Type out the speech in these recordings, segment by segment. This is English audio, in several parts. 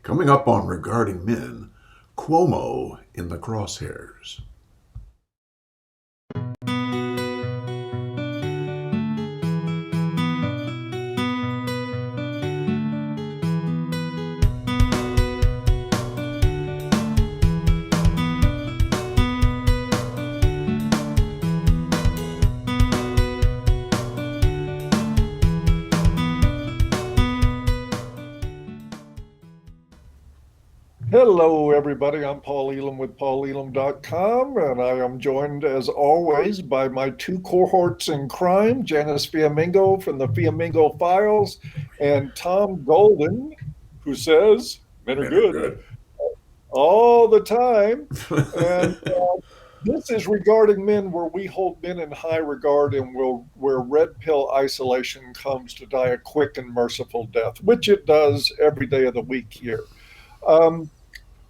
Coming up on Regarding Men, Cuomo in the crosshairs. Hello, everybody. I'm Paul Elam with paulelam.com, and I am joined, as always, by my two cohorts in crime, Janice Fiamengo from the Fiamengo Files, and Tom Golden, who says, men are good all the time. And this is Regarding Men, where we hold men in high regard and where red pill isolation comes to die a quick and merciful death, which it does every day of the week here.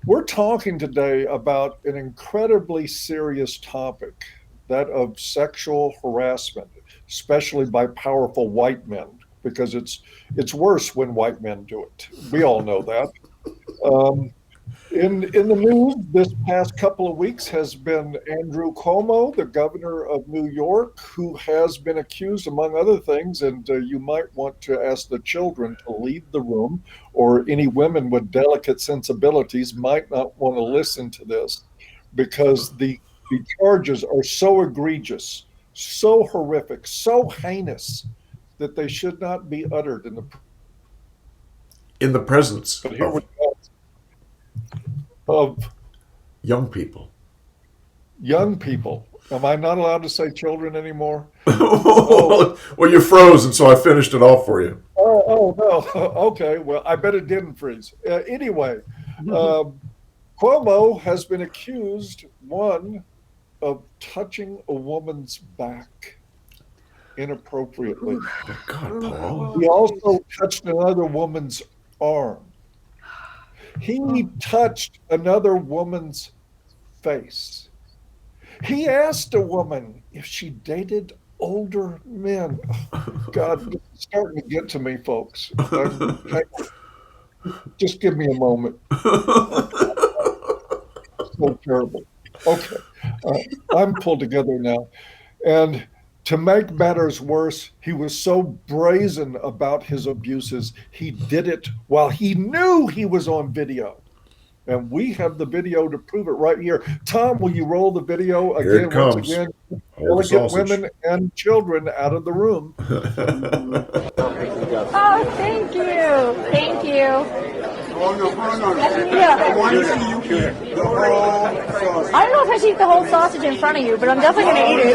We're talking today about an incredibly serious topic, that of sexual harassment, especially by powerful white men, because it's worse when white men do it. We all know that. In the news this past couple of weeks has been Andrew Cuomo, the governor of New York, who has been accused, among other things, and you might want to ask the children to leave the room, or any women with delicate sensibilities might not want to listen to this, because the charges are so egregious, so horrific, so heinous, that they should not be uttered in the presence of young people. Young people. Am I not allowed to say children anymore? Well, you froze, and so I finished it off for you. Oh no. Okay. Well, I bet it didn't freeze. Anyway, Cuomo has been accused, one, of touching a woman's back inappropriately. Oh, God, Paul. He also touched another woman's arm. He touched another woman's face. He asked a woman if she dated older men. Oh, God, it's starting to get to me, folks. Just give me a moment. So terrible. Okay. I'm pulled together now. And to make matters worse, he was so brazen about his abuses, he did it while he knew he was on video. And we have the video to prove it right here. Tom, will you roll the video again? Here it comes. Once again, Elegant women and children out of the room. Oh, thank you. Thank you. Oh, no. Yeah. I want to see you eat the whole sausage. I don't know if I should eat the whole sausage in front of you, but I'm definitely going to eat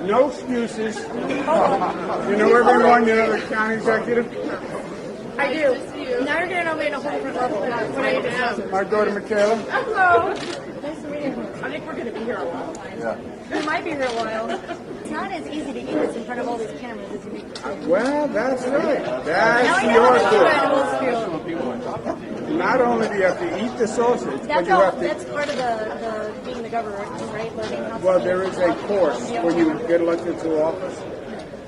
it. No excuses. You know everyone, you know the county executive? I do. Now you're going to know me in a whole different level when I eat the sausage. My daughter Michaela. Hello. Nice to meet you. I think we're going to be here a while. Yeah. We might be here a while. It's not as easy to eat this in front of all these cameras as you make it. Well, that's right. Now I That's know your how good. the animals feel. Not only do you have to eat the sausage, but That's you all. have to... That's part of the being the governor, right? Learning how to. Well, there is a course when you get elected to office.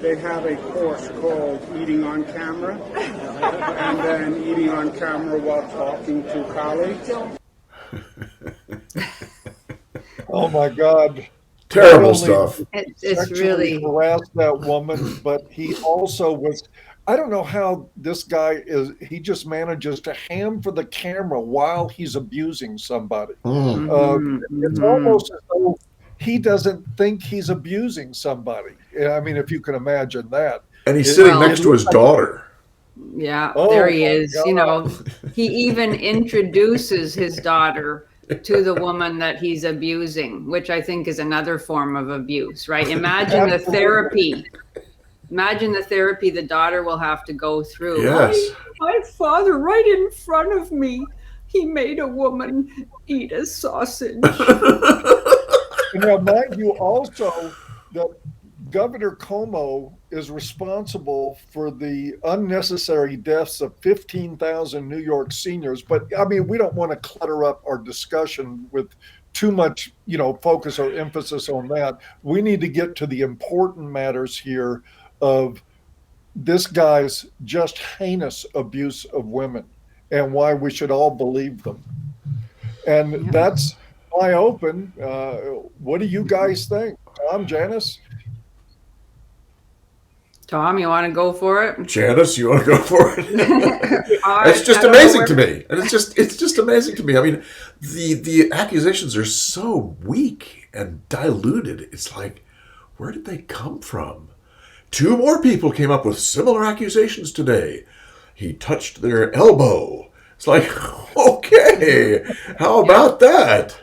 They have a course called Eating on Camera, and then Eating on Camera while talking to colleagues. Oh, my God. Terrible stuff. It's really harassed that woman, but he also was. I don't know how this guy is. He just manages to ham for the camera while he's abusing somebody. It's almost as though he doesn't think he's abusing somebody. I mean, if you can imagine that. And he's sitting next to his daughter. Yeah, Oh, there he my is. God. You know, he even introduces his daughter to the woman that he's abusing, which I think is another form of abuse, right? Imagine the therapy. Imagine the therapy the daughter will have to go through. Yes. My father, right in front of me, he made a woman eat a sausage. Now, mind you also that Governor Cuomo is responsible for the unnecessary deaths of 15,000 New York seniors. But I mean, we don't want to clutter up our discussion with too much, focus or emphasis on that. We need to get to the important matters here of this guy's just heinous abuse of women and why we should all believe them. And that's my open. What do you guys think? Tom, Janice? Tom, you want to go for it? Janice, you want to go for it? It's just amazing to me. And it's just amazing to me. I mean, the accusations are so weak and diluted. It's like, where did they come from? 2 more people came up with similar accusations today. He touched their elbow. It's like, okay, how about that?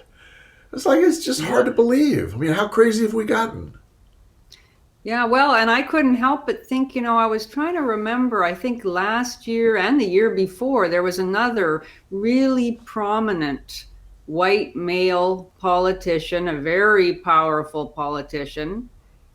It's like, it's just hard to believe. I mean, how crazy have we gotten? Yeah, well, and I couldn't help but think, I was trying to remember, I think last year and the year before, there was another really prominent white male politician, a very powerful politician.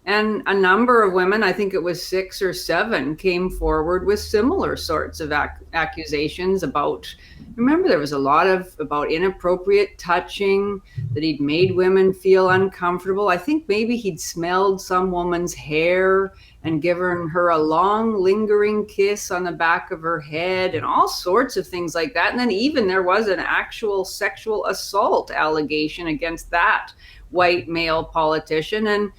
And a number of women, I think it was 6 or 7, came forward with similar sorts of accusations about, remember there was a lot about inappropriate touching, that he'd made women feel uncomfortable. I think maybe he'd smelled some woman's hair and given her a long lingering kiss on the back of her head and all sorts of things like that. And then even there was an actual sexual assault allegation against that white male politician. And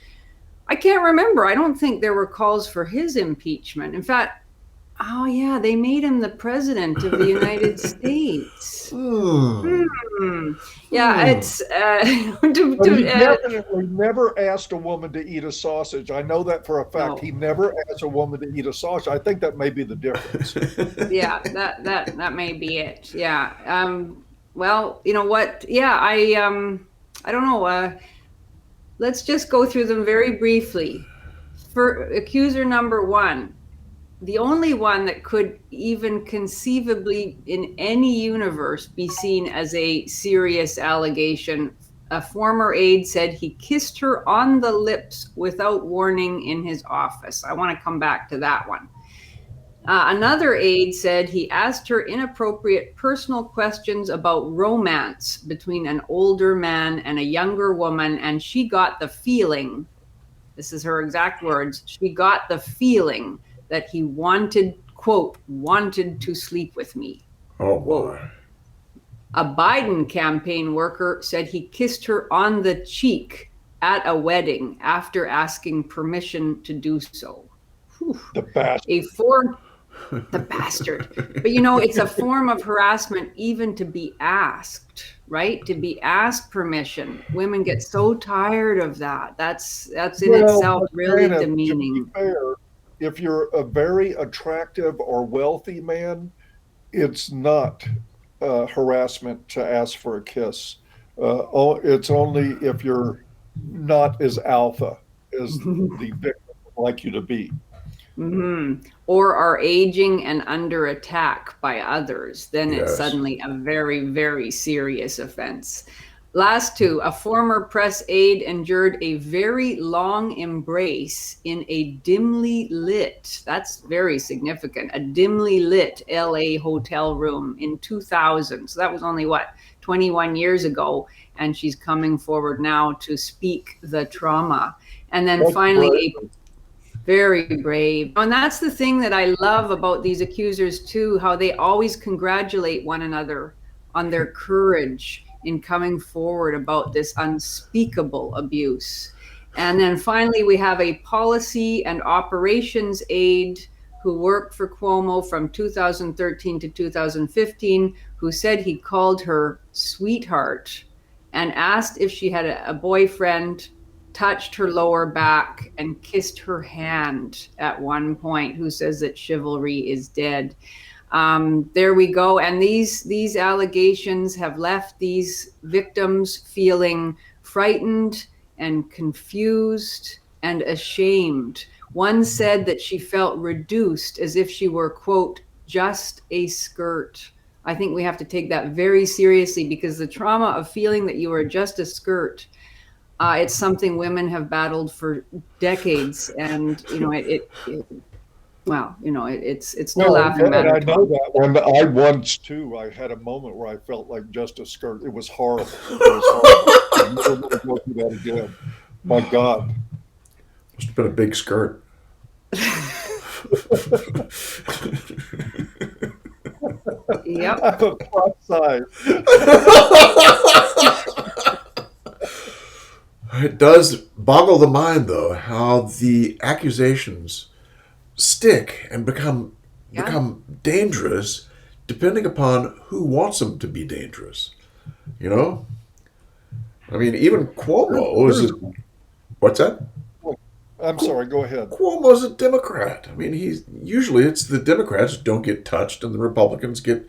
I can't remember. I don't think there were calls for his impeachment. In fact, oh yeah, they made him the president of the United States. Yeah, it's He definitely never asked a woman to eat a sausage. I know that for a fact. No. He never asked a woman to eat a sausage. I think that may be the difference. Yeah, that may be it. Yeah. Well, you know what? Yeah, I don't know. Let's just go through them very briefly. For accuser number 1, the only one that could even conceivably in any universe be seen as a serious allegation, a former aide said he kissed her on the lips without warning in his office. I want to come back to that one. Another aide said he asked her inappropriate personal questions about romance between an older man and a younger woman, and she got the feeling, this is her exact words, she got the feeling that he wanted, quote, wanted to sleep with me. Oh, boy. A Biden campaign worker said he kissed her on the cheek at a wedding after asking permission to do so. Whew. The bastard. The bastard. But it's a form of harassment even to be asked, right? To be asked permission. Women get so tired of that. That's in itself really demeaning. To be fair, if you're a very attractive or wealthy man, it's not harassment to ask for a kiss. It's only if you're not as alpha as the victim would like you to be. Mm-hmm. Or are aging and under attack by others, then it's suddenly a very, very serious offense. Last 2, a former press aide endured a very long embrace in a dimly lit, that's very significant, a dimly lit LA hotel room in 2000. So that was only 21 years ago. And she's coming forward now to speak the trauma. And then finally, very brave. And that's the thing that I love about these accusers too, how they always congratulate one another on their courage in coming forward about this unspeakable abuse. And then finally, we have a policy and operations aide who worked for Cuomo from 2013 to 2015, who said he called her sweetheart and asked if she had a boyfriend, touched her lower back and kissed her hand at one point, who says that chivalry is dead. There we go. And these allegations have left these victims feeling frightened and confused and ashamed. One said that she felt reduced as if she were, quote, just a skirt. I think we have to take that very seriously, because the trauma of feeling that you are just a skirt, it's something women have battled for decades, and it's no laughing matter. I know that when I once too, I had a moment where I felt like just a skirt. It was horrible. I'm never going to go through that again. My God, must have been a big skirt. Yep. I'm a plus size. It does boggle the mind, though, how the accusations stick and become dangerous depending upon who wants them to be dangerous. You know? I mean, even Cuomo is a... What's that? I'm sorry, go ahead. Cuomo's a Democrat. I mean, usually it's the Democrats don't get touched and the Republicans get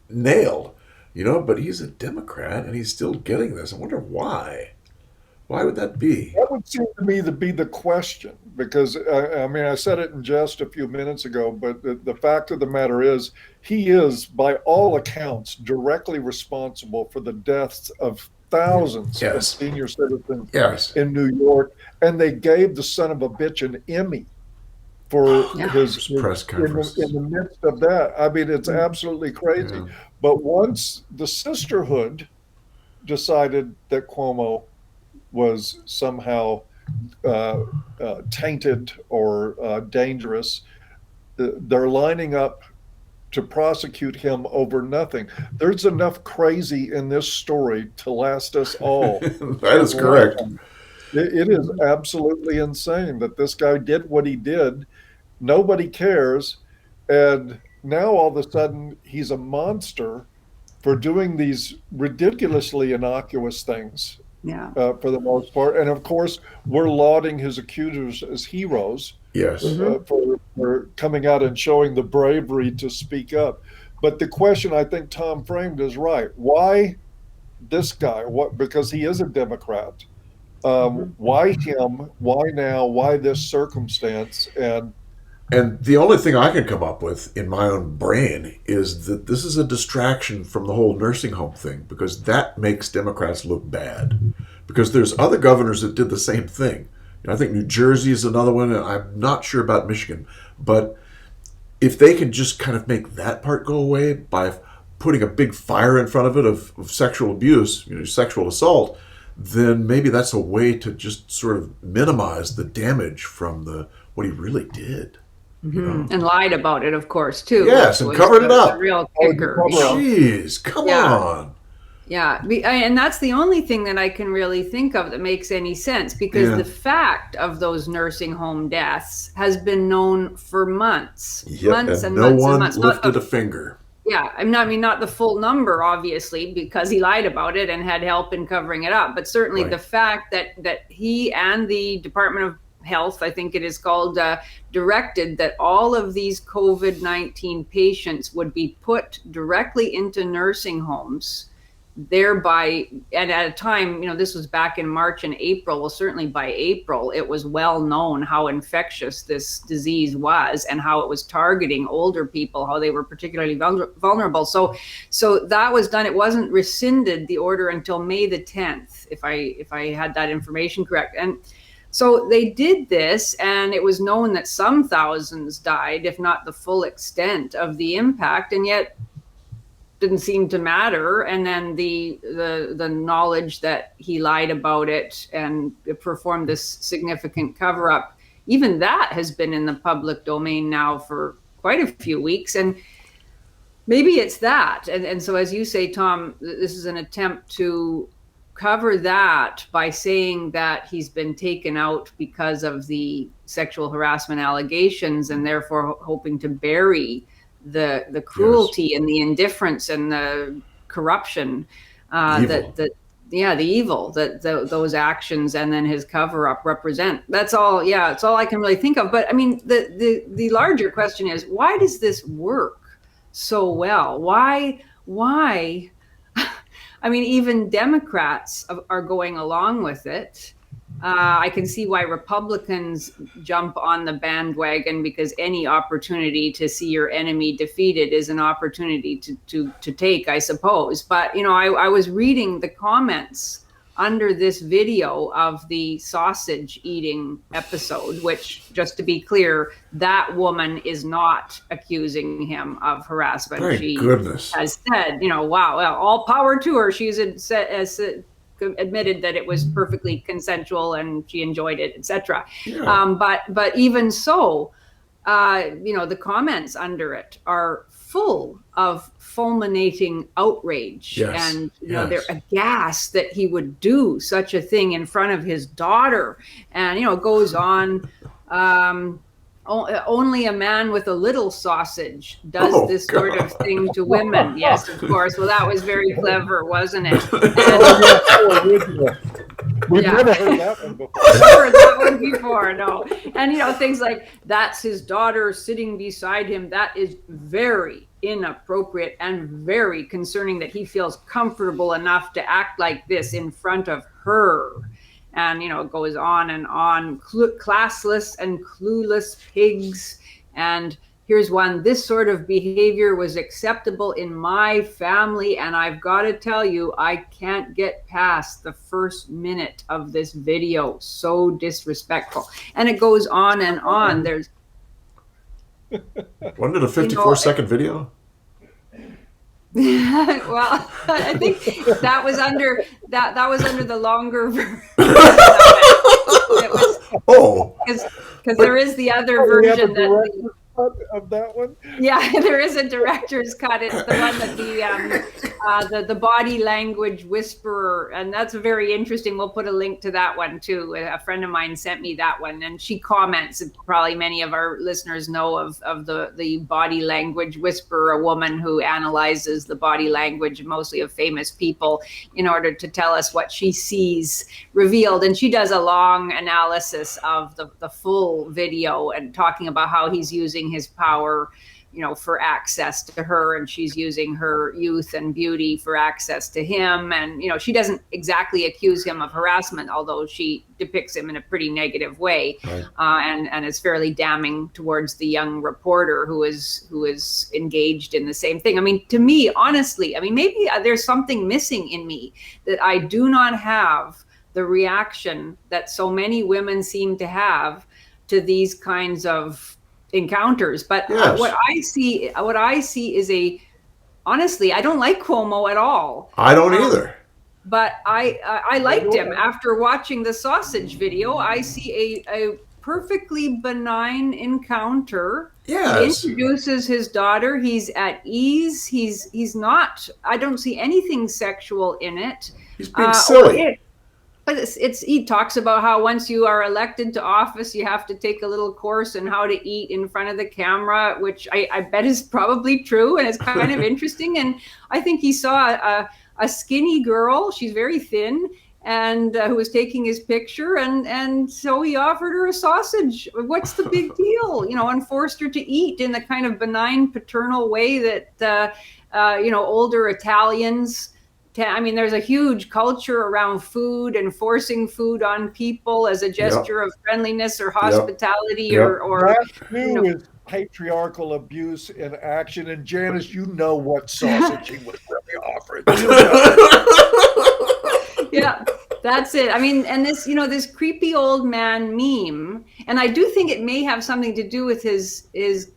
nailed. You know, but he's a Democrat and he's still getting this. I wonder why. Why would that be? That would seem to me to be the question, because I mean, I said it in jest a few minutes ago, but the fact of the matter is, he is, by all accounts, directly responsible for the deaths of thousands of senior citizens in New York, and they gave the son of a bitch an Emmy for his press conference. In the midst of that. I mean, it's absolutely crazy. Yeah. But once the sisterhood decided that Cuomo was somehow tainted or dangerous, they're lining up to prosecute him over nothing. There's enough crazy in this story to last us all. That is correct. It is absolutely insane that this guy did what he did. Nobody cares. And now all of a sudden he's a monster for doing these ridiculously innocuous things. Yeah. For the most part. And of course, we're lauding his accusers as heroes. Yes. For coming out and showing the bravery to speak up. But the question I think Tom framed is right. Why this guy? What? Because he is a Democrat. Why him? Why now? Why this circumstance? And the only thing I can come up with in my own brain is that this is a distraction from the whole nursing home thing, because that makes Democrats look bad. Because there's other governors that did the same thing. I think New Jersey is another one, and I'm not sure about Michigan. But if they can just kind of make that part go away by putting a big fire in front of it of sexual abuse, sexual assault, then maybe that's a way to just sort of minimize the damage from what he really did. And lied about it, of course, too. Yes, and covered it up. The real kicker. Jeez, come on. Yeah, and that's the only thing that I can really think of that makes any sense, because the fact of those nursing home deaths has been known for months. Months and no months one and months. lifted a finger. Yeah, I mean, not the full number, obviously, because he lied about it and had help in covering it up. But certainly the fact that he and the Department of Health, I think it is called, directed that all of these COVID-19 patients would be put directly into nursing homes, thereby, and at a time, this was back in March and April, well, certainly by April, it was well known how infectious this disease was and how it was targeting older people, how they were particularly vulnerable. So that was done. It wasn't rescinded, the order, until May the 10th, if I had that information correct. And so they did this, and it was known that some thousands died, if not the full extent of the impact, and yet didn't seem to matter. And then the knowledge that he lied about it and performed this significant cover-up, even that has been in the public domain now for quite a few weeks. And maybe it's that. And so, as you say, Tom, this is an attempt to cover that by saying that he's been taken out because of the sexual harassment allegations, and therefore hoping to bury the cruelty and the indifference and the corruption, the evil that those actions and then his cover-up represent. That's all. Yeah, it's all I can really think of. But I mean, the larger question is, why does this work so well? Why? I mean, even Democrats are going along with it. I can see why Republicans jump on the bandwagon, because any opportunity to see your enemy defeated is an opportunity to take, I suppose. But, I was reading the comments under this video of the sausage eating episode, which, just to be clear, that woman is not accusing him of harassment. Thank goodness. Has said, wow, well, all power to her. She's admitted that it was perfectly consensual and she enjoyed it, etc. Yeah. But even so, the comments under it are full of fulminating outrage. Yes, And, yes. they're aghast that he would do such a thing in front of his daughter. And, it goes on. Only a man with a little sausage does this sort of thing to women. Yes, of course. Well, that was very clever, wasn't it? We've never heard that one before. Never heard that one before, no. And, things like, that's his daughter sitting beside him. That is very inappropriate and very concerning that he feels comfortable enough to act like this in front of her. And, it goes on and on. Classless and clueless pigs. And here's one. This sort of behavior was acceptable in my family. And I've got to tell you, I can't get past the first minute of this video. So disrespectful. And it goes on and on. There's. Wasn't it a 54-second video? Well, I think that was under the longer version. Because there is the other version of that one. Yeah, there is a director's cut. It's the one that the body language whisperer, and that's very interesting. We'll put a link to that one too. A friend of mine sent me that one, and she comments. Probably many of our listeners know of the body language whisperer, a woman who analyzes the body language, mostly of famous people, in order to tell us what she sees revealed. And she does a long analysis of the full video and talking about how he's using his power, for access to her, and she's using her youth and beauty for access to him. And, she doesn't exactly accuse him of harassment, although she depicts him in a pretty negative way. Right. And is fairly damning towards the young reporter who is engaged in the same thing. I mean, to me, honestly, maybe there's something missing in me that I do not have the reaction that so many women seem to have to these kinds of encounters. But yes. what I see is honestly, I don't like Cuomo at all. I don't either. But I liked him after watching the sausage video. I see a perfectly benign encounter. Yes. He introduces his daughter. He's at ease. He's not. I don't see anything sexual in it. He's being silly. But he talks about how once you are elected to office, you have to take a little course on how to eat in front of the camera, which I bet is probably true and is kind of interesting. And I think he saw a skinny girl, she's very thin, and who was taking his picture, and so he offered her a sausage. What's the big deal? And forced her to eat in the kind of benign paternal way that older Italians. There's a huge culture around food and forcing food on people as a gesture of friendliness or hospitality or that too is patriarchal abuse in action. And Janice, what sausage he was really offering. Yeah, that's it. And this creepy old man meme, and I do think it may have something to do with his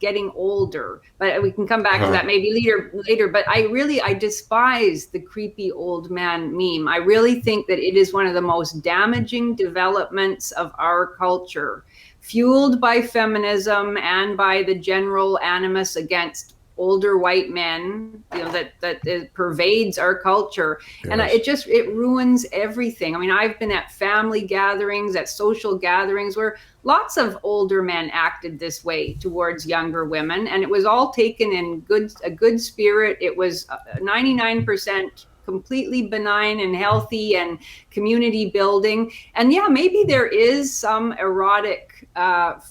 getting older, but we can come back to that maybe later. But I despise the creepy old man meme. I really think that it is one of the most damaging developments of our culture, fueled by feminism and by the general animus against older white men, that pervades our culture. Yes. And it ruins everything. I've been at family gatherings, at social gatherings where lots of older men acted this way towards younger women, and it was all taken in a good spirit. It was 99% completely benign and healthy and community building. And maybe there is some erotic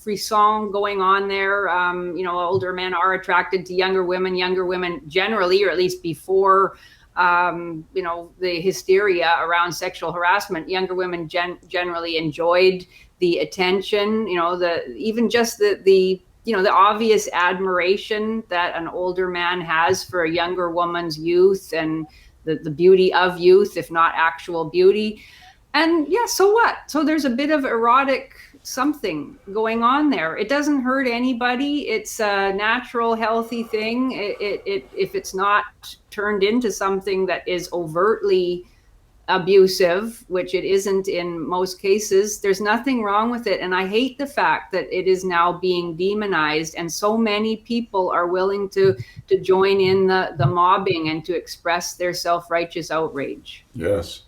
frisson going on there. Older men are attracted to younger women generally, or at least before the hysteria around sexual harassment, younger women generally enjoyed the attention, the obvious admiration that an older man has for a younger woman's youth and the beauty of youth, if not actual beauty. And so what? So there's a bit of erotic something going on there. It doesn't hurt anybody. It's a natural, healthy thing. If it's not turned into something that is overtly abusive, which it isn't in most cases, there's nothing wrong with it. And I hate the fact that it is now being demonized, and so many people are willing to join in the mobbing and to express their self-righteous outrage. Yes.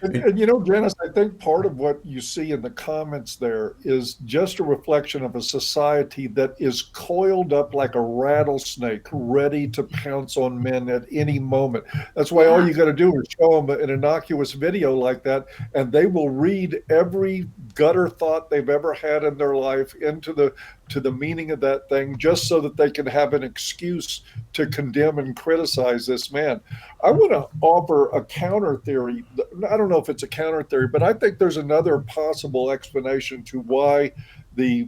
And Janice, I think part of what you see in the comments there is just a reflection of a society that is coiled up like a rattlesnake, ready to pounce on men at any moment. That's why all you got to do is show them an innocuous video like that, and they will read every gutter thought they've ever had in their life into the meaning of that thing, just so that they can have an excuse to condemn and criticize this man. I want to offer a counter theory. I don't know if it's a counter theory, but I think there's another possible explanation to why the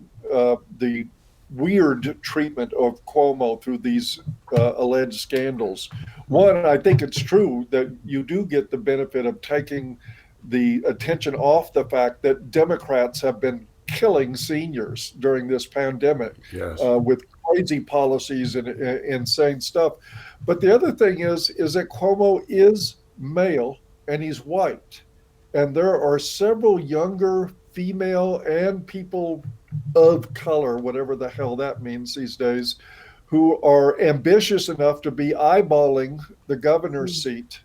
weird treatment of Cuomo through these alleged scandals. One, I think it's true that you do get the benefit of taking the attention off the fact that Democrats have been killing seniors during this pandemic. Yes. With crazy policies and insane stuff. But the other thing is that Cuomo is male and he's white. And there are several younger female and people of color, whatever the hell that means these days, who are ambitious enough to be eyeballing the governor's seat.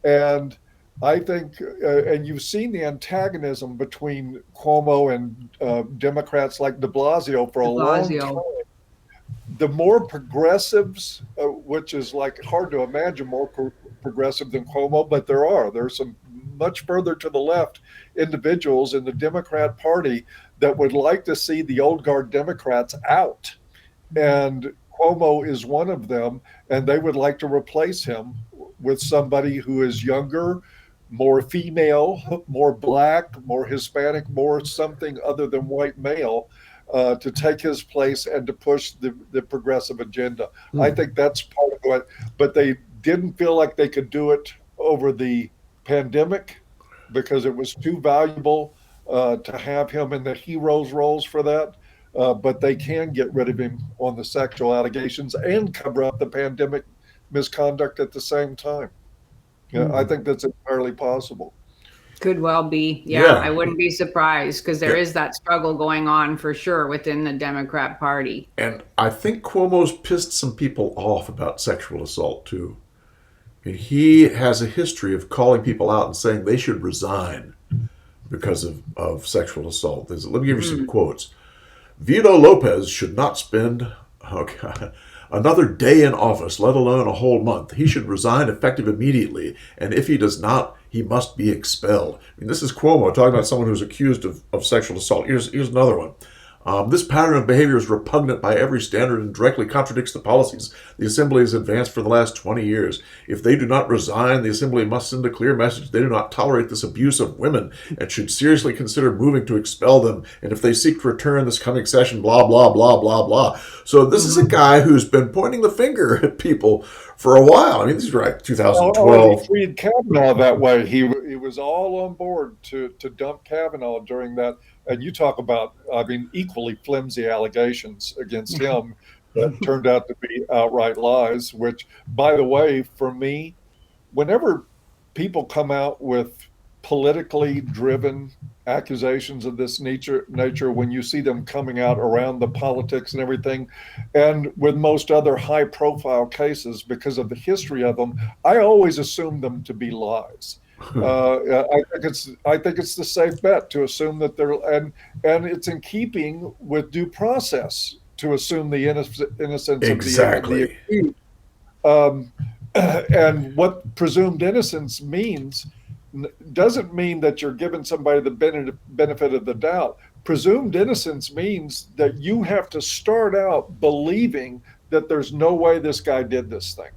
And I think, and you've seen the antagonism between Cuomo and Democrats like de Blasio for a long time. The more progressives, which is like hard to imagine more progressive than Cuomo, but there's some much further to the left individuals in the Democrat Party that would like to see the old guard Democrats out. And Cuomo is one of them, and they would like to replace him with somebody who is younger, more female, more black, more Hispanic, more something other than white male, to take his place and to push the progressive agenda. I think that's part of what, but they didn't feel like they could do it over the pandemic because it was too valuable to have him in the heroes roles for that. But they can get rid of him on the sexual allegations and cover up the pandemic misconduct at the same time. Yeah, I think that's entirely possible. Could well be. Yeah. I wouldn't be surprised because there is that struggle going on for sure within the Democrat Party. And I think Cuomo's pissed some people off about sexual assault too. I mean, he has a history of calling people out and saying they should resign because of sexual assault. Let me give you some quotes. Vito Lopez should not spend another day in office, let alone a whole month. He should resign effective immediately, and if he does not, he must be expelled. I mean, this is Cuomo talking about someone who's accused of sexual assault. Here's another one. This pattern of behavior is repugnant by every standard and directly contradicts the policies the Assembly has advanced for the last 20 years. If they do not resign, the Assembly must send a clear message they do not tolerate this abuse of women and should seriously consider moving to expel them. And if they seek to return this coming session, blah, blah, blah, blah, blah. So this is a guy who's been pointing the finger at people for a while. I mean, this is right, 2012. He treated Kavanaugh that way. He was all on board to dump Kavanaugh during that. And you talk about, equally flimsy allegations against him that turned out to be outright lies, which, by the way, for me, whenever people come out with politically driven accusations of this nature, when you see them coming out around the politics and everything, and with most other high profile cases, because of the history of them, I always assume them to be lies. I think it's the safe bet to assume that they're, and it's in keeping with due process to assume the innocence of the accused. And what presumed innocence means doesn't mean that you're giving somebody the benefit of the doubt. Presumed innocence means that you have to start out believing that there's no way this guy did this thing.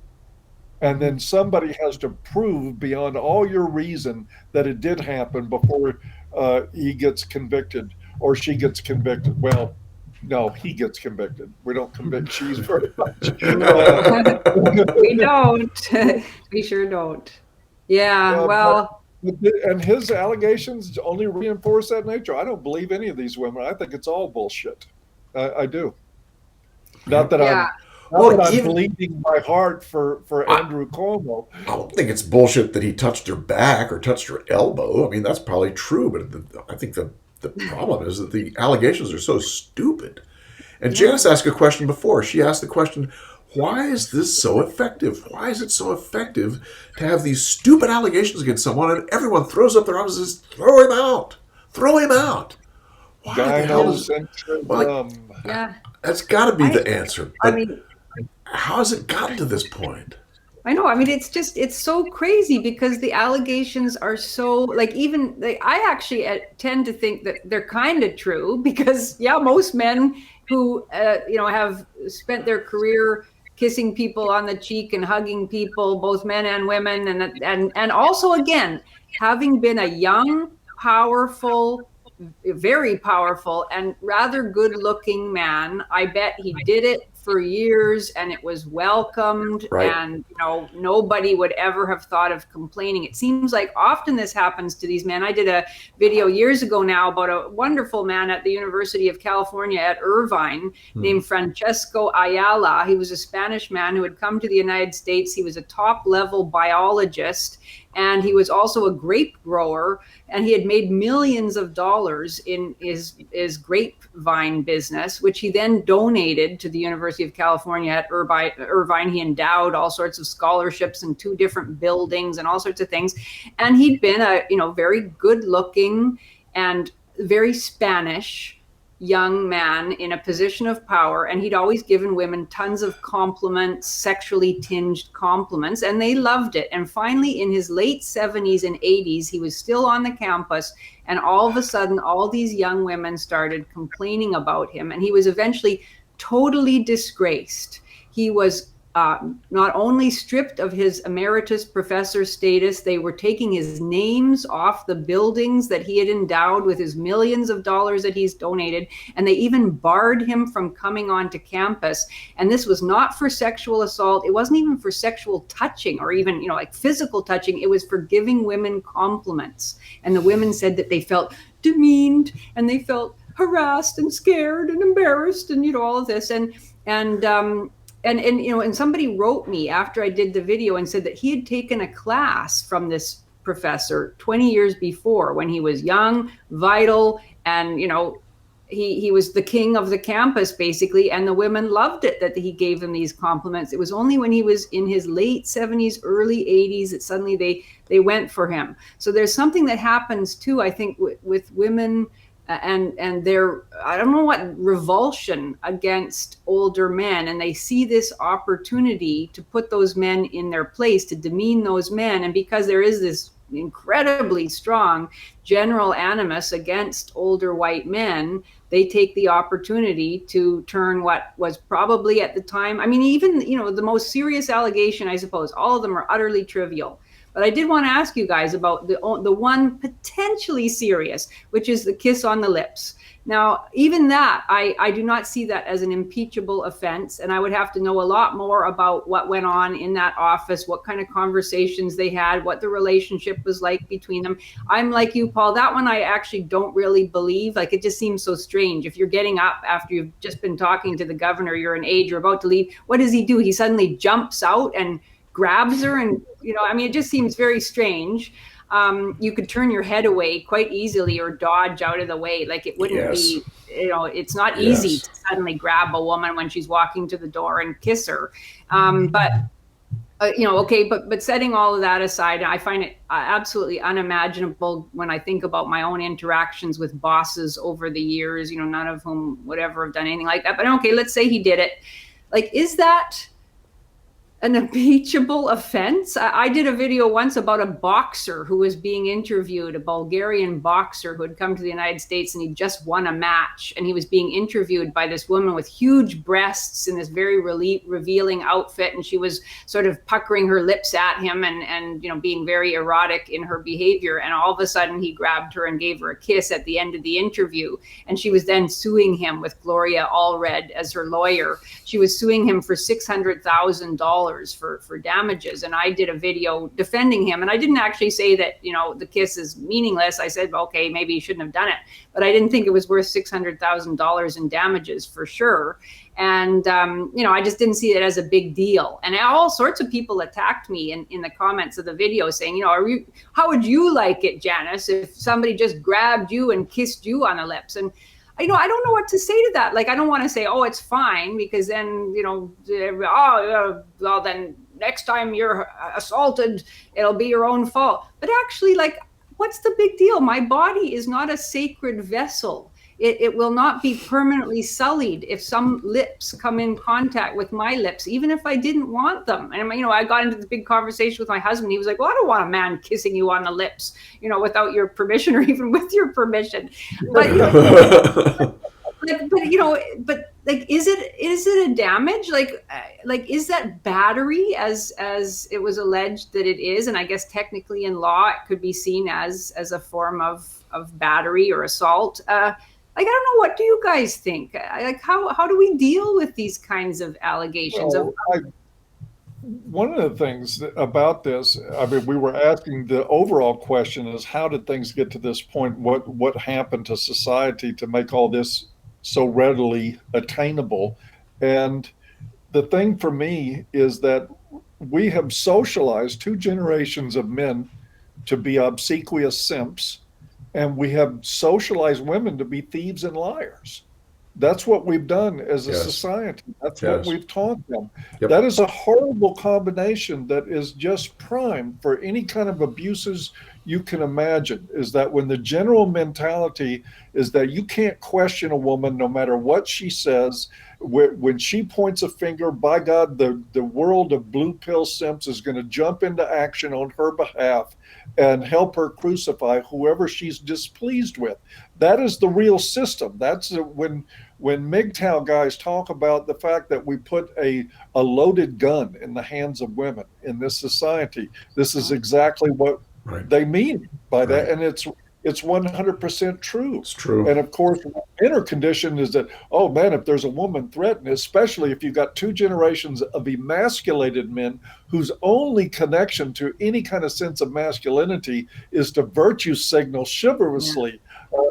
And then somebody has to prove beyond all your reason that it did happen before he gets convicted or she gets convicted. Well, no, he gets convicted. We don't convict she's very much. We don't. We sure don't. Yeah, well. And his allegations only reinforce that nature. I don't believe any of these women. I think it's all bullshit. I do. Not that I'm Not that I'm bleeding my heart for Andrew Cuomo. I don't think it's bullshit that he touched her back or touched her elbow. I mean, that's probably true, but I think the problem is that the allegations are so stupid. And Janice asked a question before. She asked the question, why is this so effective? Why is it so effective to have these stupid allegations against someone and everyone throws up their arms and says, throw him out. Throw him out. Why the hell is that's got to be the answer. But how has it gotten to this point? I know. I mean, it's so crazy because the allegations are so I actually tend to think that they're kind of true because most men who have spent their career kissing people on the cheek and hugging people, both men and women, and also again having been a young, powerful, very powerful and rather good-looking man, I bet he did it for years and it was welcomed, and nobody would ever have thought of complaining. It seems like often this happens to these men. I did a video years ago now about a wonderful man at the University of California at Irvine named Francesco Ayala. He was a Spanish man who had come to the United States. He was a top-level biologist, and he was also a grape grower, and he had made millions of dollars in his grapevine business, which he then donated to the University of California at Irvine. He endowed all sorts of scholarships in 2 different buildings and all sorts of things. And he'd been a very good looking and very Spanish young man in a position of power, and he'd always given women tons of compliments, sexually tinged compliments, and they loved it. And finally, in his late 70s and 80s, he was still on the campus, and all of a sudden, all these young women started complaining about him, and he was eventually totally disgraced. He was not only stripped of his emeritus professor status, they were taking his names off the buildings that he had endowed with his millions of dollars that he's donated, and they even barred him from coming onto campus. And this was not for sexual assault. It wasn't even for sexual touching or even physical touching. It was for giving women compliments. And the women said that they felt demeaned and they felt harassed and scared and embarrassed and all of this. And somebody wrote me after I did the video and said that he had taken a class from this professor 20 years before when he was young, vital, and he was the king of the campus basically, and the women loved it that he gave them these compliments. It was only when he was in his late 70s, early 80s that suddenly they went for him. So there's something that happens too, I think, with women and their, I don't know what, revulsion against older men. And they see this opportunity to put those men in their place, to demean those men. And because there is this incredibly strong general animus against older white men, they take the opportunity to turn what was probably at the time, even, the most serious allegation, I suppose, all of them are utterly trivial. But I did want to ask you guys about the one potentially serious, which is the kiss on the lips. Now, even that, I do not see that as an impeachable offense. And I would have to know a lot more about what went on in that office, what kind of conversations they had, what the relationship was like between them. I'm like you, Paul, that one I actually don't really believe. It just seems so strange. If you're getting up after you've just been talking to the governor, you're an aide, you're about to leave, what does he do? He suddenly jumps out and grabs her, and it just seems very strange. You could turn your head away quite easily or dodge out of the way. It wouldn't be, it's not easy to suddenly grab a woman when she's walking to the door and kiss her. But setting all of that aside, I find it absolutely unimaginable when I think about my own interactions with bosses over the years, none of whom would ever have done anything like that. But okay, let's say he did it. Is that an impeachable offense? I did a video once about a boxer who was being interviewed, a Bulgarian boxer who had come to the United States and he just won a match. And he was being interviewed by this woman with huge breasts in this very revealing outfit. And she was sort of puckering her lips at him and being very erotic in her behavior. And all of a sudden he grabbed her and gave her a kiss at the end of the interview. And she was then suing him with Gloria Allred as her lawyer. She was suing him for $600,000 for damages. And I did a video defending him. And I didn't actually say that, the kiss is meaningless. I said, okay, maybe you shouldn't have done it. But I didn't think it was worth $600,000 in damages for sure. And, I just didn't see it as a big deal. And all sorts of people attacked me in the comments of the video saying, how would you like it, Janice, if somebody just grabbed you and kissed you on the lips? And, I don't know what to say to that. Like, I don't want to say, oh, it's fine, because then, well, then next time you're assaulted, it'll be your own fault. But actually, like, what's the big deal? My body is not a sacred vessel. It will not be permanently sullied if some lips come in contact with my lips, even if I didn't want them. And, I got into this big conversation with my husband. He was like, well, I don't want a man kissing you on the lips, without your permission or even with your permission. But, is it a damage? Like, is that battery as it was alleged that it is? And I guess technically in law, it could be seen as a form of battery or assault. I don't know. What do you guys think? Like, how do we deal with these kinds of allegations? One of the things about this, we were asking, the overall question is, how did things get to this point? What happened to society to make all this so readily attainable? And the thing for me is that we have socialized 2 generations of men to be obsequious simps, and we have socialized women to be thieves and liars. That's what we've done as a society. That's what we've taught them. Yep. That is a horrible combination that is just prime for any kind of abuses you can imagine, is that when the general mentality is that you can't question a woman no matter what she says. When she points a finger, by God, the world of blue pill simps is going to jump into action on her behalf and help her crucify whoever she's displeased with. That is the real system. That's when MGTOW guys talk about the fact that we put a loaded gun in the hands of women in this society. This is exactly what they mean by that. And it's 100% true. It's true. And of course, the inner condition is that, oh man, if there's a woman threatened, especially if you've got 2 generations of emasculated men whose only connection to any kind of sense of masculinity is to virtue signal chivalrously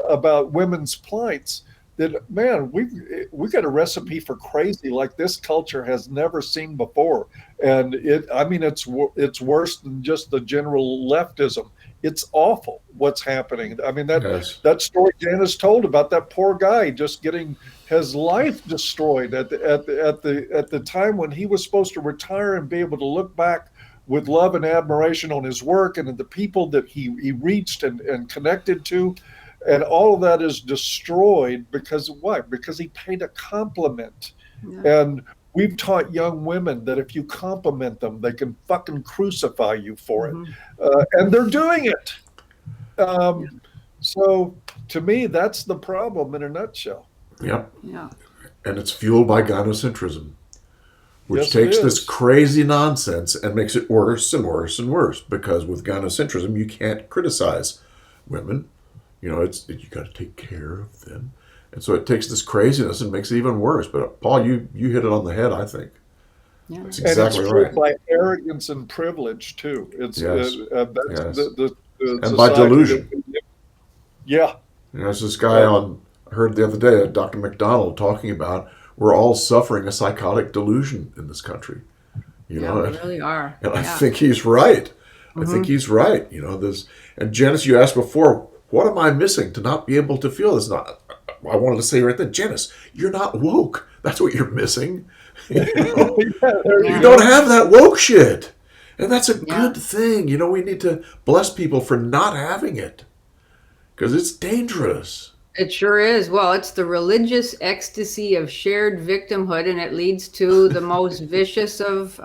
about women's plights, that, man, we got a recipe for crazy like this culture has never seen before. And it's worse than just the general leftism. It's awful what's happening. That story Janice told about that poor guy just getting his life destroyed at the time when he was supposed to retire and be able to look back with love and admiration on his work and the people that he reached and connected to. And all of that is destroyed because of what? Because he paid a compliment. Yeah. And we've taught young women that if you compliment them, they can fucking crucify you for it. And they're doing it. So to me, that's the problem in a nutshell. Yep. Yeah. And it's fueled by Gynocentrism, which takes this crazy nonsense and makes it worse and worse and worse. Because with Gynocentrism, you can't criticize women. You got to take care of them. And so it takes this craziness and makes it even worse. But Paul, you hit it on the head, I think. Yeah. That's exactly right. And it's by arrogance and privilege, too. It's the and by delusion. Yeah. There's this guy I heard the other day, Dr. McDonald, talking about we're all suffering a psychotic delusion in this country. We really are. And I think he's right. I think he's right. And Janice, you asked before, what am I missing to not be able to feel this? I wanted to say right then, Janice, you're not woke. That's what you're missing. You don't have that woke shit. And that's a good thing. We need to bless people for not having it because it's dangerous. It sure is. Well, it's the religious ecstasy of shared victimhood, and it leads to the most vicious of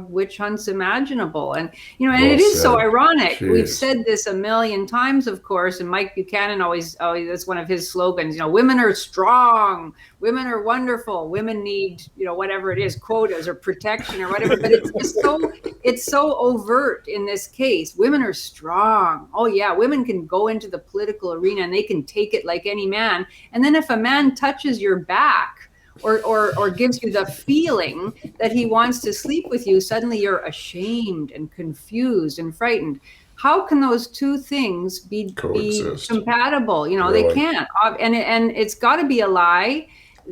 witch hunts imaginable. And it is so ironic. Jeez. We've said this a million times, of course, and Mike Buchanan always that's one of his slogans. Women are strong, women are wonderful, women need whatever it is, quotas or protection or whatever. But it's just so overt in this case. Women are strong. Oh yeah, women can go into the political arena and they can take it like any man. And then if a man touches your back or gives you the feeling that he wants to sleep with you, suddenly you're ashamed and confused and frightened. How can those two things be compatible? Really? They can't. And it's got to be a lie.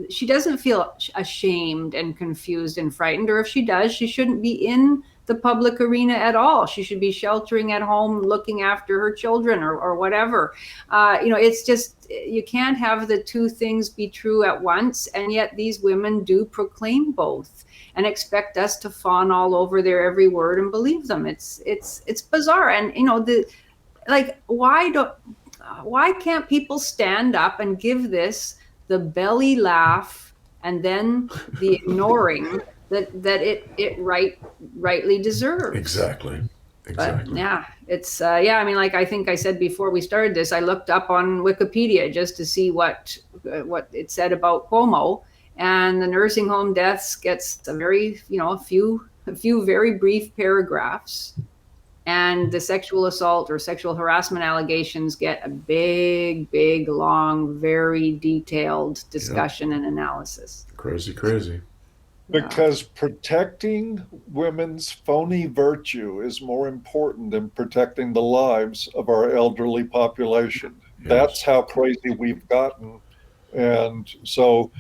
she doesn't feel ashamed and confused and frightened, or if she does, she shouldn't be in the public arena at all. She should be sheltering at home, looking after her children or whatever. It's just, you can't have the two things be true at once. And yet these women do proclaim both and expect us to fawn all over their every word and believe them. It's bizarre. And, why can't people stand up and give this the belly laugh and then the ignoring that it rightly deserves? Exactly. But yeah, it's I think I said before we started this, I looked up on Wikipedia just to see what it said about Cuomo, and the nursing home deaths gets a very a few very brief paragraphs, and the sexual assault or sexual harassment allegations get a big, long, very detailed discussion and analysis. Crazy. Because protecting women's phony virtue is more important than protecting the lives of our elderly population. Yes. That's how crazy we've gotten. And so,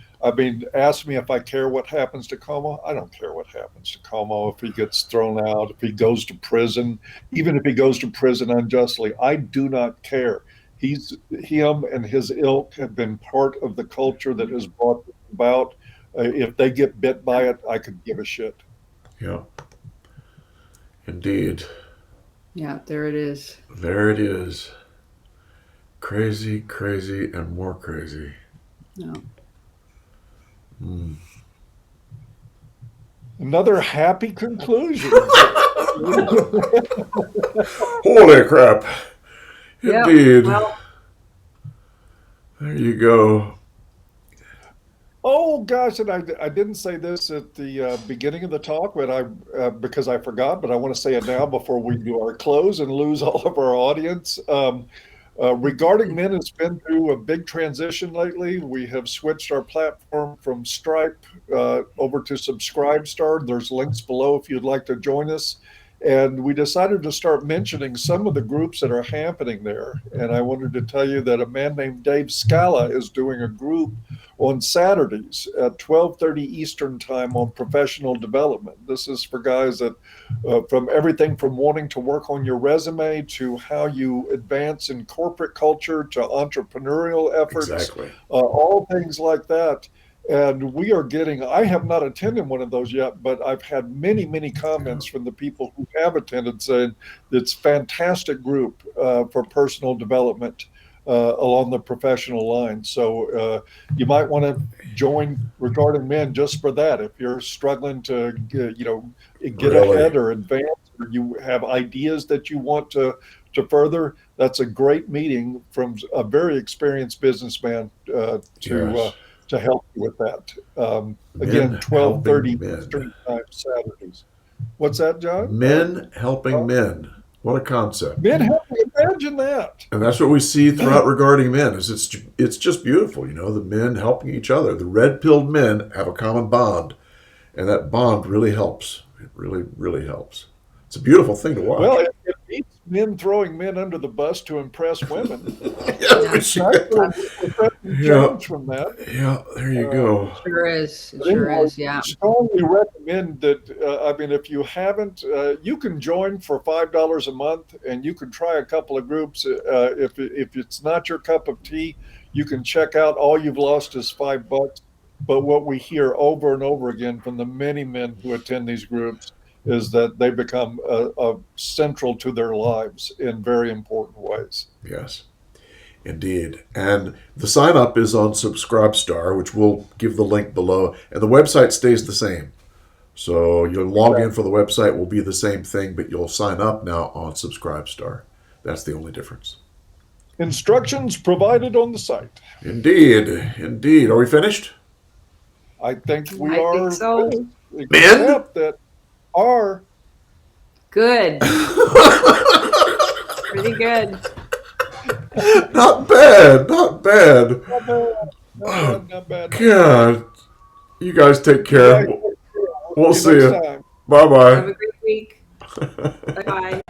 ask me if I care what happens to Cuomo. I don't care what happens to Cuomo, if he gets thrown out, if he goes to prison, even if he goes to prison unjustly. I do not care. Him and his ilk have been part of the culture that has brought about. If they get bit by it, I could give a shit. Yeah. Indeed. Yeah, there it is. There it is. Crazy, and more crazy. No. Another happy conclusion. Holy crap. Indeed. Yeah, well, there you go. Oh gosh, and I didn't say this at the beginning of the talk, but because I forgot, but I want to say it now before we do our close and lose all of our audience. Regarding Men has been through a big transition lately. We have switched our platform from Stripe over to Subscribestar. There's links below if you'd like to join us. And we decided to start mentioning some of the groups that are happening there. And I wanted to tell you that a man named Dave Scala is doing a group on Saturdays at 12:30 Eastern time on professional development. This is for guys that, from everything from wanting to work on your resume to how you advance in corporate culture to entrepreneurial efforts, Exactly. All things like that. And we are getting, I have not attended one of those yet, but I've had many comments from the people who have attended saying it's a fantastic group for personal development along the professional line. So you might want to join Regarding Men just for that. If you're struggling to get Really? ahead or advance, or you have ideas that you want to further, that's a great meeting from a very experienced businessman to help you with that. Again, 12:30 Eastern time Saturdays. What's that, John? Men helping men. What a concept. Men helping, imagine that. And that's what we see throughout Regarding Men. It's just beautiful, the men helping each other. The red-pilled men have a common bond, and that bond really helps. It really helps. It's a beautiful thing to watch. Well, it beats men throwing men under the bus to impress women. Judge from that. Yeah, there you go. Sure is. It sure is, yeah. I strongly recommend that, if you haven't, you can join for $5 a month, and you can try a couple of groups. If it's not your cup of tea, you can check out. All you've lost is $5. But what we hear over and over again from the many men who attend these groups is that they become central to their lives in very important ways. Yes, indeed. And the sign up is on Subscribestar, which we'll give the link below. And the website stays the same. So your login for the website will be the same thing, but you'll sign up now on Subscribestar. That's the only difference. Instructions provided on the site. Indeed. Are we finished? I think we I are. think so. Except that are Good. Pretty good. Not bad. not bad. Not bad. God. You guys take care. We'll see you. Next time. Bye-bye. Have a great week. Bye-bye.